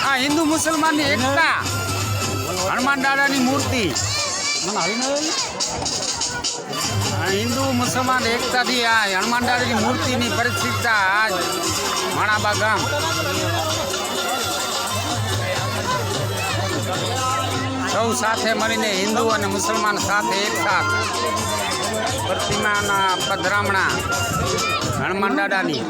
આ હિન્દુ મુસલમાનની એકતા હનુમાન દાદાની મૂર્તિ હિન્દુ મુસલમાન એકતાથી આ હનુમાન દાદાની મૂર્તિની પ્રતિષ્ઠા આજ માણાબા ગામ સૌ સાથે મળીને હિન્દુ અને મુસલમાન સાથે એકસાથ પ્રતિમાના પધરામણા હનુમાન દાદાની